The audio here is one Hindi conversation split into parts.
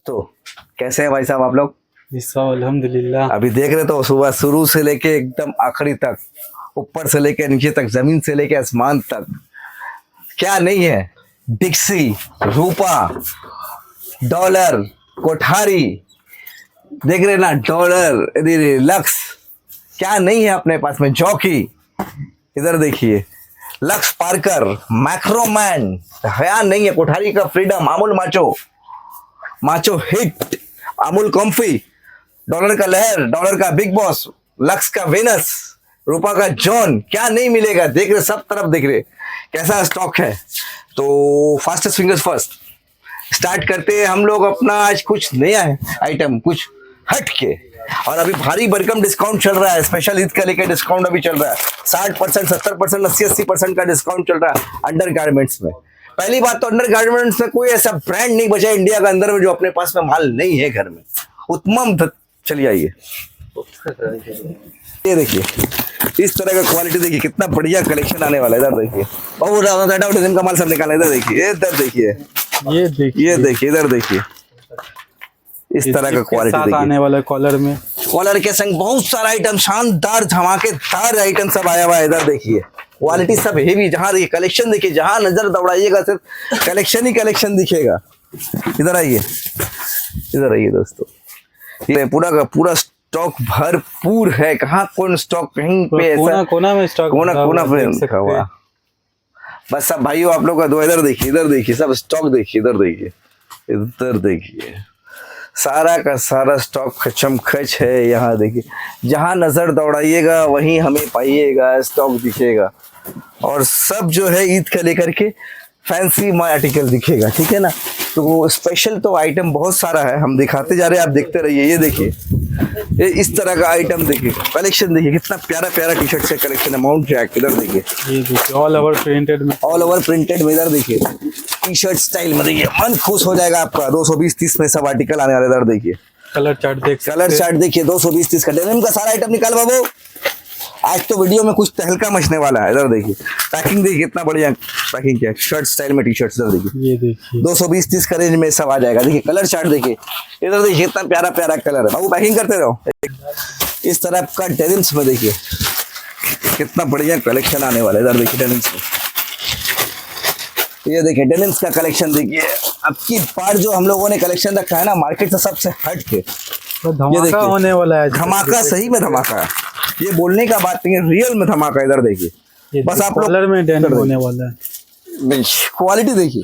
तो कैसे हैं भाई साहब आप लोग? जी साहब अल्हम्दुलिल्लाह। अभी देख रहे तो सुबह शुरू से लेके एकदम आखिरी तक, ऊपर से लेके नीचे तक, जमीन से लेके आसमान तक क्या नहीं है। डिक्सी, रूपा, डॉलर, कोठारी, देख रहे ना, डॉलर, लक्स, क्या नहीं है अपने पास में। जॉकी, इधर देखिए, लक्स पार्कर, मैक्रोमैन, हया नहीं है। कोठारी का freedom, Amul macho, macho hit, Amul comfy, dollar का लहर, डॉलर का बिग बॉस, लक्स का वेनस, रूपा का जॉन, क्या नहीं मिलेगा। देख रहे सब तरफ, देख रहे कैसा स्टॉक है। तो फास्टेस्ट फिंगर्स फर्स्ट, स्टार्ट करते हैं हम लोग अपना आज कुछ नया है आइटम, कुछ हट के। और अभी भारी भरकम डिस्काउंट चल रहा है, स्पेशल ईद का लेकर डिस्काउंट अभी चल रहा है। 60%, 70%, 80% का डिस्काउंट चल रहा है अंडर गारमेंट्स में। पहली बात तो अंडर गारमेंट्स में कोई ऐसा ब्रांड नहीं बचा इंडिया के अंदर में जो अपने पास में माल नहीं है घर में। उत्तम, चलिए आइए, ये देखिए इस तरह का क्वालिटी, देखिए कितना बढ़िया कलेक्शन आने वाला है। इधर देखिए, बहुत ज्यादा डिजाइन का माल सब निकाला। इधर देखिए, इधर देखिए, ये देखिए, इधर देखिए, इस तरह का क्वालिटी देखिए। आने वाला कॉलर में, कॉलर के संग बहुत सारा आइटम, शानदार धमाकेदार आइटम सब आया हुआ है। इधर देखिए, क्वालिटी सब हेवी। जहां देखिए कलेक्शन, देखिए जहां नजर दौड़ाइएगा सिर्फ कलेक्शन ही कलेक्शन दिखेगा। इधर आइए, इधर आइए दोस्तों, ये पूरा का पूरा स्टॉक भरपूर है। कहाँ कौन स्टॉक कहीं पे ऐसा कोना में स्टॉक, कोना पे रखा हुआ। बस सब भाइयों आप लोग का दो, इधर देखिए, इधर देखिए, सब स्टॉक देखिए, इधर देखिए, इधर देखिए, सारा का सारा स्टॉक खचम खच है। यहाँ देखिए, जहाँ नजर दौड़ाइएगा वहीं हमें पाइएगा, स्टॉक दिखेगा। और सब जो है ईद का लेकर के फैंसी आर्टिकल दिखेगा, ठीक है ना। तो स्पेशल तो आइटम बहुत सारा है, हम दिखाते जा रहे हैं, आप देखते रहिए। ये देखिए, ये इस तरह का आइटम देखिए, कलेक्शन देखिए, कितना प्यारा प्यारा टी शर्ट से कलेक्शन है। माउंट जैक, इधर देखिए, ये देखिए ऑल ओवर प्रिंटेड में, ऑल ओवर प्रिंटेड में। इधर देखिए टी शर्ट स्टाइल में, देखिए मन खुश हो जाएगा आपका। 220-30 में सब आर्टिकल आने वाले। इधर देखिए कलर चार्ट कलर चार्ट देखिए, 220-30 का डेनिम का सारा आइटम निकाल बाबू। आज तो वीडियो में कुछ तहलका मचने वाला है। इधर देखिए पैकिंग देखिए, कितना बढ़िया पैकिंग किया, शर्ट स्टाइल में टी शर्ट। इधर देखिए, ये देखिए 220-30 का रेंज में सब आ जाएगा। देखिए कलर चार्ट देखिए, इधर देखिए कितना प्यारा प्यारा कलर है। बाबू पैकिंग करते रहो। इस तरह का डेनिम्स में देखिए कितना बढ़िया कलेक्शन आने वाला है। इधर देखिए डेनिम्स में, ये देखिए डेनिम्स का कलेक्शन देखिए। अब की बार जो हम लोगों ने कलेक्शन रखा है ना, मार्केट से सबसे हट के, तो धमाका होने वाला है। धमाका, सही में धमाका है। ये बोलने का बात नहीं है, रियल में धमाका। इधर देखिए, बस आप कलर में डेनिम होने वाला है। क्वालिटी देखिए।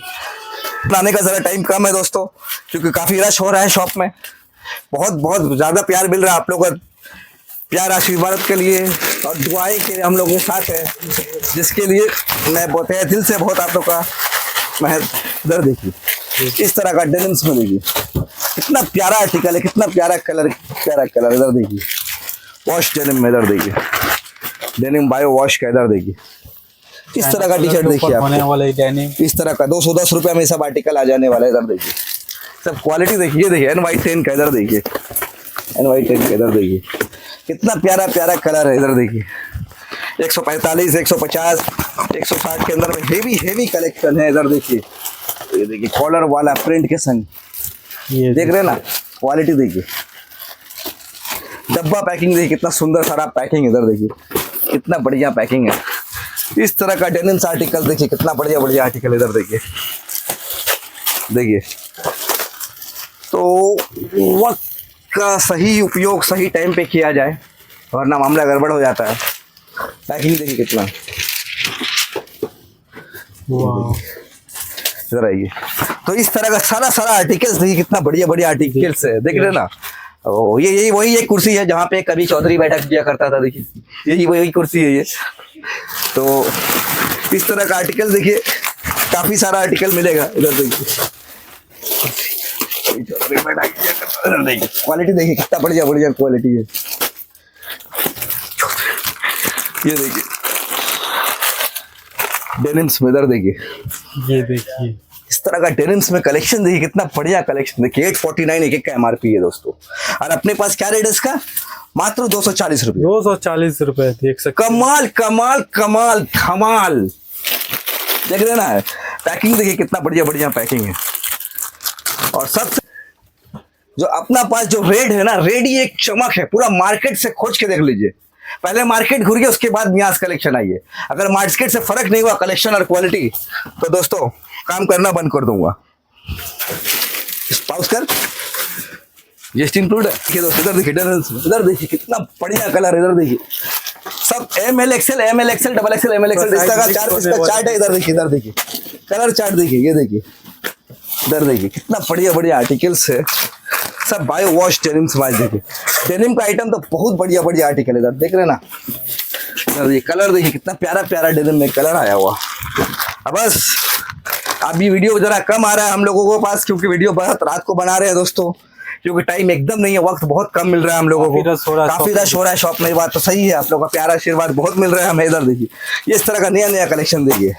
बनाने का जरा टाइम कम है दोस्तों, क्योंकि काफी रश हो रहा है शॉप में। बहुत बहुत ज्यादा प्यार मिल रहा है आप लोगों का, प्यार आशीर्वाद के लिए और दुआएं के लिए हम लोग के साथ है, जिसके लिए मैं बहुत दिल से बहुत आप लोग का मैं। इधर देखिए इस तरह का डेनिम्स में देखिए, कितना प्यारा आर्टिकल है, कितना प्यारा कलर, प्यारा कलर। इधर देखिए वॉश डेनिम में, इधर देखिए डेनिम बायो वॉश का। इधर देखिए इस तरह का टी शर्ट देखिए आपको, इस तरह का 210 रुपये में सब आर्टिकल आ जाने वाला है। इधर देखिए सब क्वालिटी देखिए, देखिए NY10 का। इधर देखिए NY10 का, इधर देखिए कितना प्यारा प्यारा कलर है। इधर देखिए 145, 150, 160 के अंदर में हेवी हेवी कलेक्शन है। इधर देखिए, ये देखिए कॉलर वाला प्रिंट के संग, ये देख रहे हैं ना, क्वालिटी देखिए। डब्बा पैकिंग देखिए, कितना सुंदर सारा पैकिंग। इधर देखिए कितना बढ़िया पैकिंग है। इस तरह का डेनिम्स आर्टिकल देखिए, कितना बढ़िया बढ़िया आर्टिकल। इधर देखिए, देखिए तो वक्त का सही उपयोग सही टाइम पे किया जाए, वरना मामला गड़बड़ हो जाता है। पैकिंग देखिए कितना, इधर आइए। तो इस तरह का सारा सारा आर्टिकल्स देखिए, कितना बढ़िया बढ़िया आर्टिकल्स है। देख रहे ना, ये यही वही एक कुर्सी है जहाँ पे कभी चौधरी बैठक किया करता था। देखिए यही वही कुर्सी है ये। तो इस तरह का आर्टिकल देखिए, काफी सारा आर्टिकल मिलेगा। इधर देखिए क्वालिटी देखिए, कितना बढ़िया बढ़िया क्वालिटी है। ये देखिए डेनिम्स में, इधर देखिए, ये देखिए इस तरह का डेनिम्स में कलेक्शन देखिए, कितना बढ़िया कलेक्शन देखिए। 849 एक एक का MRP है दोस्तों, और अपने पास क्या रेट है इसका? मात्र 240 रुपये। 240 रुपए, देख सकते। कमाल कमाल कमाल धमाल, देख रहे ना। पैकिंग देखिए कितना बढ़िया बढ़िया पैकिंग है। और सबसे जो अपना पास जो रेड है ना, रेड ही एक चमक है, पूरा मार्केट से खोज के देख लीजिए। पहले मार्केट घूरिए, उसके बाद न्यास कलेक्शन आइए। अगर मार्केट से फर्क नहीं हुआ कलेक्शन और क्वालिटी, तो दोस्तों काम करना बंद कर दूंगा। पाउस कर, जीएसटी इंक्लूड है। देखिए दोस्तों, इधर देखिए डरल्स में, इधर देखिए कितना बढ़िया कलर है। इधर देखिए सब ML XL, double XL, ML XL, इसका चार्ट है। इधर देखिए, इधर देखिए कलर चार्ट देखिए, ये देखिए इधर देखिए कितना बढ़िया बढ़िया आर्टिकल्स है। सब बायो वॉश डेनिम्स वाइज देखिए, डेनिम का आइटम तो बहुत बढ़िया बढ़िया आर्टिकल है। इधर देख रहे ना, इधर ये कलर देखिए कितना प्यारा प्यारा डेनिम में कलर आया हुआ। अब बस अभी वीडियो जरा कम आ रहा है हम लोगों को पास, क्योंकि वीडियो बहुत रात को बना रहे हैं दोस्तों, क्योंकि टाइम एकदम नहीं है, वक्त बहुत कम मिल रहा है हम लोगों को। काफी रश हो रहा है शॉप में, बात तो सही है। आप लोगों का प्यारा आशीर्वाद बहुत मिल रहा है हमें। इधर देखिए ये इस तरह का नया नया कलेक्शन देखिए,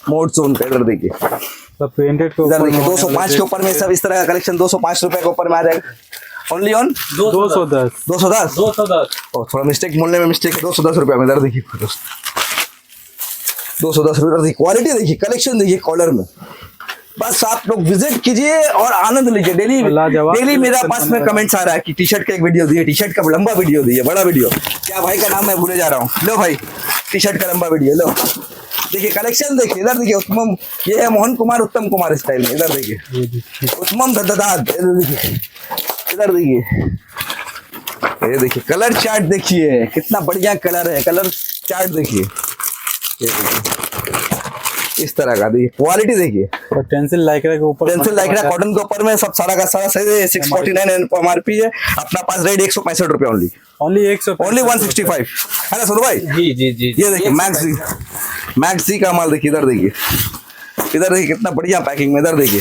मोड जोन का। इधर देखिए प्रिंटेड के इधर ऊपर देखिए 205 के ऊपर में सब इस तरह का कलेक्शन 205 रुपए के ऊपर में आ जाएगा। ओनली ऑन 210 210 और थोड़ा मिस्टेक बोलने में मिस्टेक है, 210 रुपए में। इधर देखिए 210 रुपए। क्वालिटी देखिए, कलेक्शन देखिए कॉलर में। बस आप लोग विजिट कीजिए और आनंद लीजिए। डेली मेरा पास में कमेंट्स आ रहा है कि टी शर्ट का एक वीडियो दिए, टी शर्ट का लंबा वीडियो दिए, बड़ा वीडियो। क्या भाई का नाम मैं भूले जा रहा हूँ। लो भाई टी शर्ट का लंबा वीडियो लो। देखिए कलेक्शन देखिए, इधर देखिए उत्तम, ये है मोहन कुमार उत्तम कुमार स्टाइल में। इधर देखिए उत्तम धद्दाद, इधर देखिए, ये देखिए कलर चार्ट देखिए कितना बढ़िया कलर है। कलर चार्ट देखिए, ये देखिए इस तरह का देखिए, क्वालिटी देखिए। और टेंसिल लाइक्रा के ऊपर, टेंसिल लाइक्रा कॉटन के ऊपर में सब सारा का सारा सही 649 MRP है। अपना पास रेट 165 रुपए ओनली, ओनली 165 है ना सोनू भाई? जी। ये देखिए मैक्सी का माल देखिए। इधर देखिए, इधर देखिए कितना बढ़िया पैकिंग में। इधर देखिए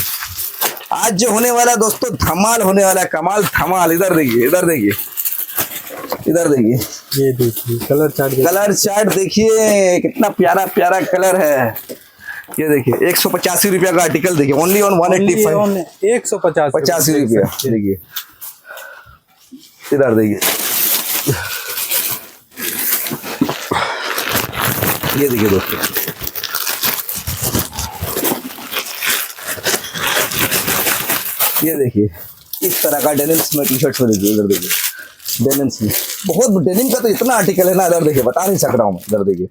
आज जो होने वाला दोस्तों धमाल होने वाला, कमाल धमाल। इधर देखिए, इधर देखिए, इधर देखिए, ये देखिए कलर चार्ट देखिए कितना प्यारा प्यारा कलर है। ये देखिए 185 रुपया का आर्टिकल देखिए, ओनली ऑन 185, 150 रुपया देखिए। इधर देखिए, ये देखिए दोस्तों, ये देखिए इस तरह का डेनिम्स में टी शर्ट में देखिए। इधर देखिए डेनिम्स में बहुत, डेनिम का तो इतना आर्टिकल है ना। इधर देखिए बता नहीं सक रहा हूँ। इधर देखिए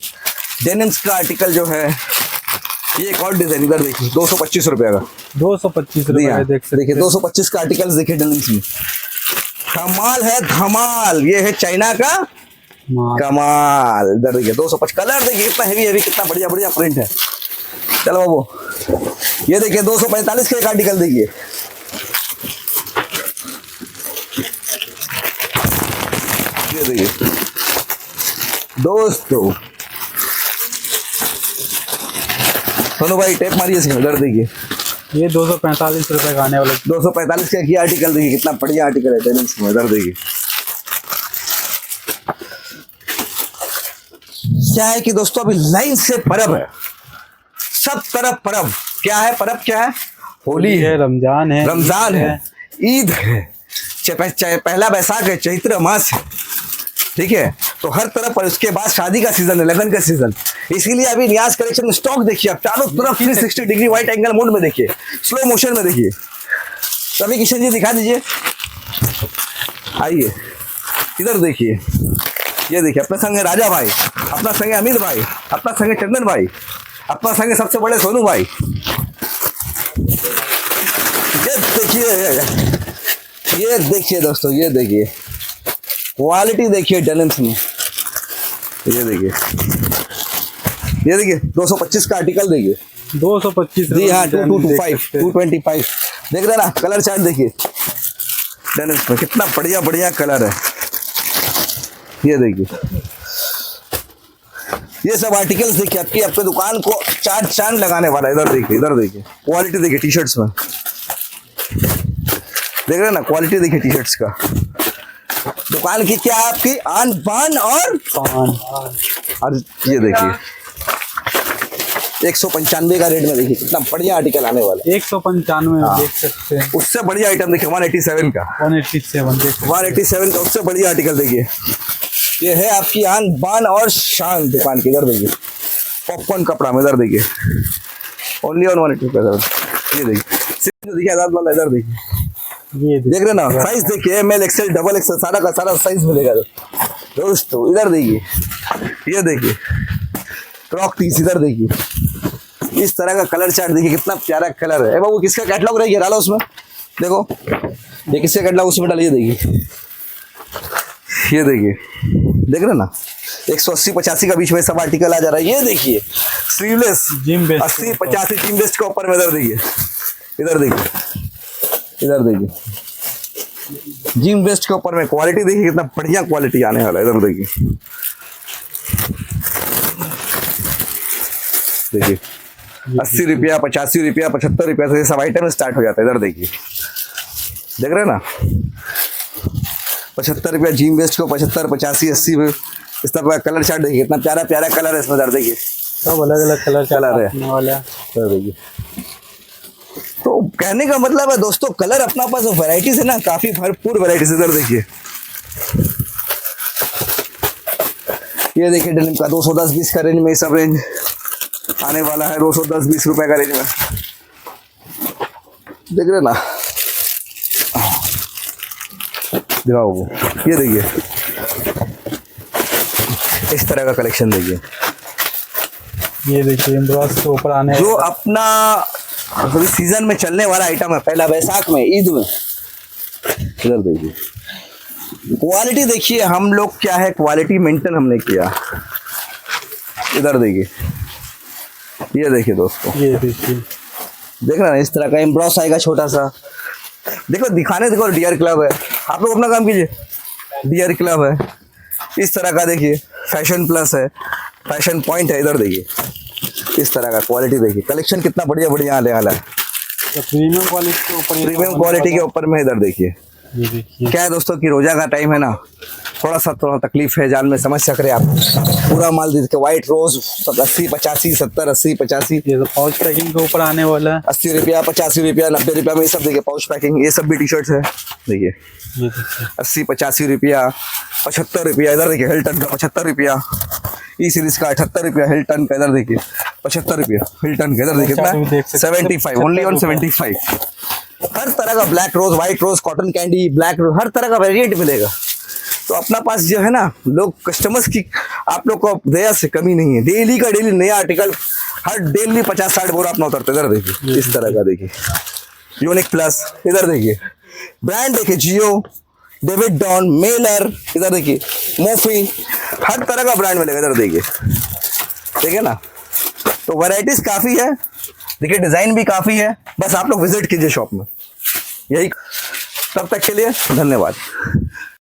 डेनिम्स का आर्टिकल जो है, ये एक और डिजाइन। इधर देखिए 225 रुपया का, 225 रुपए देखिए 225 का आर्टिकल देखिए डेनिम्स में। कमाल है धमाल, ये है चाइना का कमाल। इधर देखिए 225 कलर देखिए कितना हेवी कितना बढ़िया बढ़िया प्रिंट है। चलो बाबू ये देखिए 245 का एक आर्टिकल देखिए। ये देखिए दोस्तों, सोनू भाई टेप मारिए इसमें। इधर देखिए ये 245 रुपए का आने वाला, 245 का एक आर्टिकल देखिए कितना बढ़िया आर्टिकल है डेनिम्स में। इधर देखिए क्या है कि दोस्तों अभी लाइन से परब है, सब तरफ परब। क्या है परब? क्या है? होली है, रमजान है, ईद है, चाहे पहला बैसाख है, चैत्र मास है, ठीक है। तो हर तरफ पर उसके बाद शादी का सीजन है, लगन का सीजन। इसीलिए अभी न्यास कलेक्शन स्टॉक देखिए, आप चारों तरफ 360 डिग्री वाइट एंगल मोड में देखिए, स्लो मोशन में देखिए। रवि किशन जी दिखा दीजिए, आइए इधर देखिए। ये देखिए अपने संग है राजा भाई, अपना संग है अमित भाई, अपना संग है चंदन भाई, अपना संग है सबसे बड़े सोनू भाई। ये देखिए दोस्तों, ये देखिए क्वालिटी देखिए डेनिम्स में। ये देखिए, ये देखिए 225 का आर्टिकल देखिए, 225 जी हाँ, 225 देख रहे ना। कलर चार्ट देखिए डेनिम्स में कितना बढ़िया बढ़िया कलर है। ये देखिए ये सब आर्टिकल्स देखिए आपके दुकान को चार चांद लगाने वाला है। इधर देखिए, इधर देखिए क्वालिटी देखिए टी शर्ट्स में, देख रहे हैं ना क्वालिटी देखिए टी शर्ट्स का। दुकान की क्या आपकी आन बान और ये देखिए 195 का रेट में देखिए कितना बढ़िया आर्टिकल आने वाला है। 195 देख सकते हैं। उससे बढ़िया आइटम देखिए 187 का, 187 का उससे बढ़िया आर्टिकल देखिए। ये है आपकी आन बान और शान दुकान की। इधर देखिए पॉपकॉर्न कपड़ा में, इधर देखिए ओनली ऑन 180 का। ये देखिए देखिए आजाद वाला, इधर देखिए ये देख रहे ना, साइज देखिए, M L XL double XL सारा का सारा साइज मिलेगा दोस्तों। इधर देखिए, ये देखिए क्रॉक पीस, इधर देखिए इस तरह का कलर चार्ट देखिए, कितना प्यारा कलर है। बाबू किसका कैटलॉग रहेगा, डालो उसमें, देखो ये किसका कैटलॉग उसमें डालिए, देखिए ये देखिए, देख रहे ना 180-85 का बीच में सब आर्टिकल आ जा रहा है। ये देखिए sleeveless gym best 80-85 gym best के ऊपर में, इधर देखिए, इधर देखिए, इधर देखिए जिम वेस्ट के ऊपर में क्वालिटी देखिए, कितना बढ़िया क्वालिटी आने वाला है। इधर देखिए, देखिए 80 रुपया, 85 रुपया, 75 रुपया से सब आइटम स्टार्ट हो जाता है। इधर देखिए, देख रहे हैं ना 75 रुपया जिम वेस्ट को, 75, 85, 80 में इस तरह का कलर चार्ट देखिए, इतना प्यारा प्यारा कलर है इसमें। इधर देखिए सब अलग अलग कलर है वाला है। इधर देखिए, तो कहने का मतलब है दोस्तों, कलर अपना पास वैरायटीज है ना, काफी भरपूर वैरायटीज। इधर देखिए, ये देखिए डेनिम का 210-20 का रेंज में सब रेंज आने वाला है, 210-20 रुपए का रेंज में, देख रहे ना। दिखाओ वो, ये देखिए इस तरह का कलेक्शन देखिए, ये देखिए एम्ब्रॉस के ऊपर आने जो अपना अभी सीजन में चलने वाला आइटम है, पहला बैसाख में, ईद में। इधर देखिए क्वालिटी देखिए, हम लोग क्या है क्वालिटी मेंटेन हमने किया। इधर देखिए, ये देखिए दोस्तों, ये देखिए देख रहे ना इस तरह का एम्ब्रॉस आएगा छोटा सा, देखो दिखाने, देखो डीआर क्लब है, आप लोग अपना काम कीजिए, डीआर क्लब है इस तरह का, देखिए फैशन प्लस है, फैशन पॉइंट है। इधर देखिए इस तरह का क्वालिटी देखिए, कलेक्शन कितना बढ़िया बढ़िया आने वाला है, तो प्रीमियम क्वालिटी के ऊपर, प्रीमियम क्वालिटी के ऊपर में। इधर देखिए, ये देखिए क्या है दोस्तों कि रोजा का टाइम है ना, थोड़ा तकलीफ है जान में, समझ सक रहे आप। पूरा माल देख के व्हाइट रोज 80-85, 70-80, 85, ये तो पाउच पैकिंग के ऊपर आने वाला है। 80 रुपया, 85 रुपया, 90 रुपया में ये सब देखिए, पाउच पैकिंग, ये सब भी टी शर्ट्स है देखिए, ये देखिए 80-85 रुपया, 75 रुपया। इधर देखिए हिल्टन का 75 रुपया, ई सीरीज का 78 रुपया हिल्टन का। इधर देखिए 75 रुपया हिल्टन का। इधर देखिए कितना 75, ओनली ऑन 75। हर तरह का ब्लैक रोज, व्हाइट रोज, कॉटन कैंडी, ब्लैक रोज, हर तरह का वेरिएंट मिलेगा। तो अपना पास जो है ना, लोग कस्टमर्स की आप लोग को दया से कमी नहीं है, डेली का डेली नया आर्टिकल, हर डेली 50-60 बोरा अपना उतरते। इधर देखिए इस तरह का, देखिए यूनिक प्लस। इधर देखिए ब्रांड देखिए, जियो, डेविड डॉन, मेलर, इधर देखिए मोफी, हर तरह का ब्रांड मिलेगा। इधर देखिए, देखिए ना, तो वैरायटीज काफी है, देखिए डिजाइन भी काफी है, बस आप लोग विजिट कीजिए शॉप में। यही, तब तक के लिए धन्यवाद।